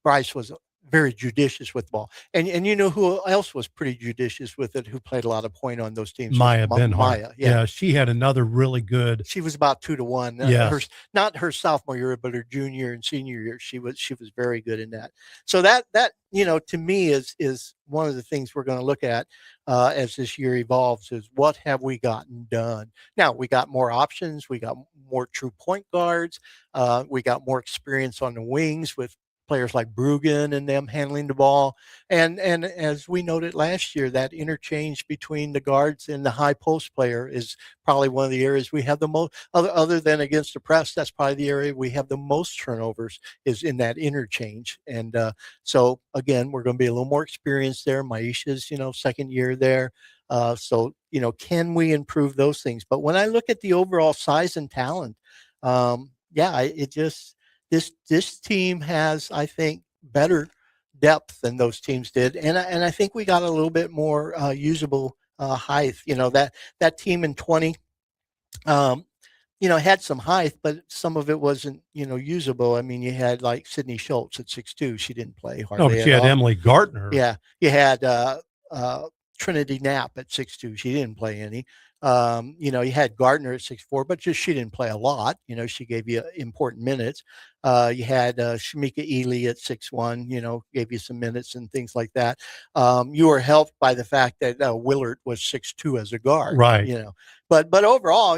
Bryce was very judicious with the ball. And you know who else was pretty judicious with it, who played a lot of point on those teams, was Maya Benhart. Maya. Yeah. She had another really good. She was about 2-1. Her, Yes. not her sophomore year, but her junior and senior year. She was very good in that. So that to me is one of the things we're going to look at as this year evolves, is what have we gotten done. Now we got more options, we got more true point guards, we got more experience on the wings with players like Bruggen and them handling the ball. And as we noted last year, that interchange between the guards and the high post player is probably one of the areas we have the most, other than against the press. That's probably the area we have the most turnovers, is in that interchange. And so again, we're going to be a little more experienced there. Maisha's, second year there. So, can we improve those things? But when I look at the overall size and talent, this team has, I think, better depth than those teams did, and I think we got a little bit more usable height. That team in 20, had some height, but some of it wasn't, usable. I mean, you had like Sydney Schultz at 6'2". She didn't play hardly. No, but she had all. Emily Gartner. Yeah, you had Trinity Knapp at 6'2". She didn't play any. You had Gardner at 6'4", but she didn't play a lot. She gave you important minutes. You had Shamika Ely at 6'1", gave you some minutes and things like that. You were helped by the fact that Willard was 6'2" as a guard. Right. But overall,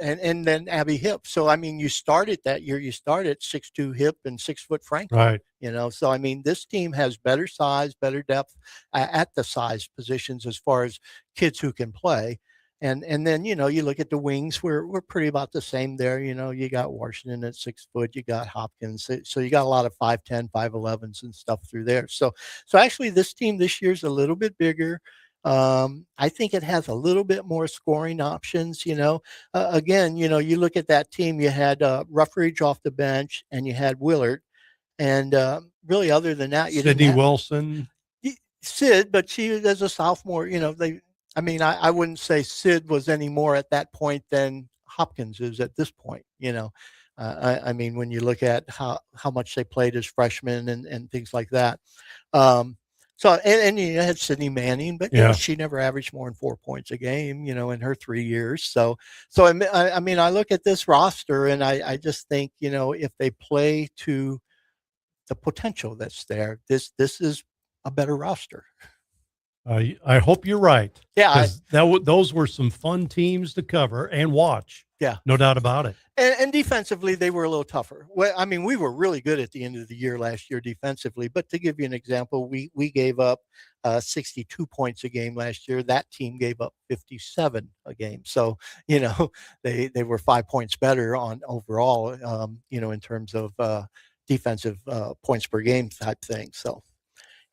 and then Abby Hip. So, I mean, you started that year, you started 6'2" Hip and 6 foot Franklin. Right. So, I mean, this team has better size, better depth at the size positions as far as kids who can play. And then, you look at the wings, we're pretty about the same there. You got Washington at 6 foot, you got Hopkins. So you got a lot of 5'10", 5'11s and stuff through there. So actually this team this year is a little bit bigger. I think it has a little bit more scoring options. Again, you look at that team, you had Ruffridge off the bench and you had Willard. And really, other than that, you Sydney didn't have Wilson. Sid, but she as a sophomore, I wouldn't say Sid was any more at that point than Hopkins is at this point. I mean, when you look at how much they played as freshmen and things like that. So you had Sydney Manning, but she never averaged more than 4 points a game, in her 3 years. So I mean, I look at this roster and I just think, if they play to the potential that's there, this is a better roster. I hope you're right. Yeah, those were some fun teams to cover and watch. Yeah, no doubt about it. And defensively, they were a little tougher. Well, I mean, we were really good at the end of the year last year defensively. But to give you an example, we gave up 62 points a game last year. That team gave up 57 a game. So they were 5 points better on overall. In terms of defensive points per game type thing. So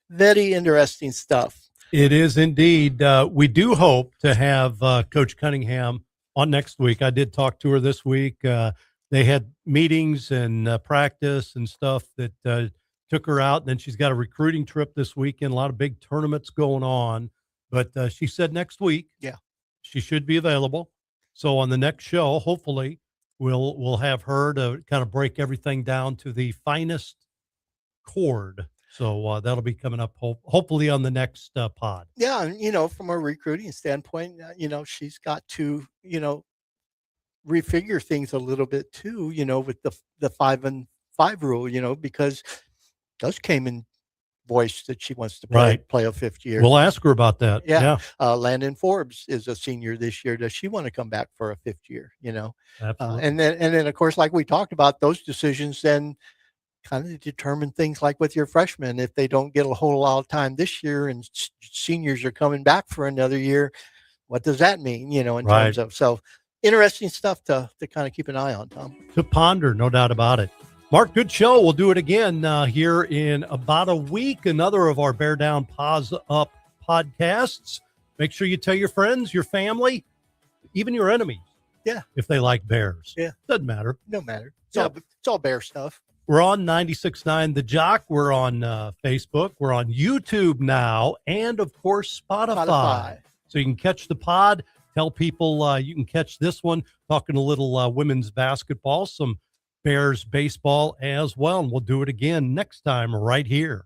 very interesting stuff. It is indeed. We do hope to have Coach Cunningham on next week. I did talk to her this week. They had meetings and practice and stuff that took her out. And then she's got a recruiting trip this weekend, a lot of big tournaments going on. But she said next week, she should be available. So on the next show, hopefully, we'll have her to kind of break everything down to the finest chord. So that'll be coming up hopefully on the next pod. Yeah. And, from a recruiting standpoint, she's got to, refigure things a little bit too, with the 5 and 5 rule, because those came in voice that she wants to play a fifth year. We'll ask her about that. Yeah. Landon Forbes is a senior this year. Does she want to come back for a fifth year? Absolutely. And then of course, like we talked about, those decisions then kind of determine things like with your freshmen. If they don't get a whole lot of time this year and seniors are coming back for another year, what does that mean, in terms of, so interesting stuff to kind of keep an eye on, Tom. To ponder, no doubt about it. Mark, good show. We'll do it again here in about a week. Another of our Bear Down, Paws Up podcasts. Make sure you tell your friends, your family, even your enemies. Yeah. If they like bears. Yeah. Doesn't matter. No matter. It's all bear stuff. We're on 96.9 The Jock. We're on Facebook. We're on YouTube now. And, of course, Spotify. So you can catch the pod. Tell people you can catch this one. Talking a little women's basketball, some Bears baseball as well. And we'll do it again next time right here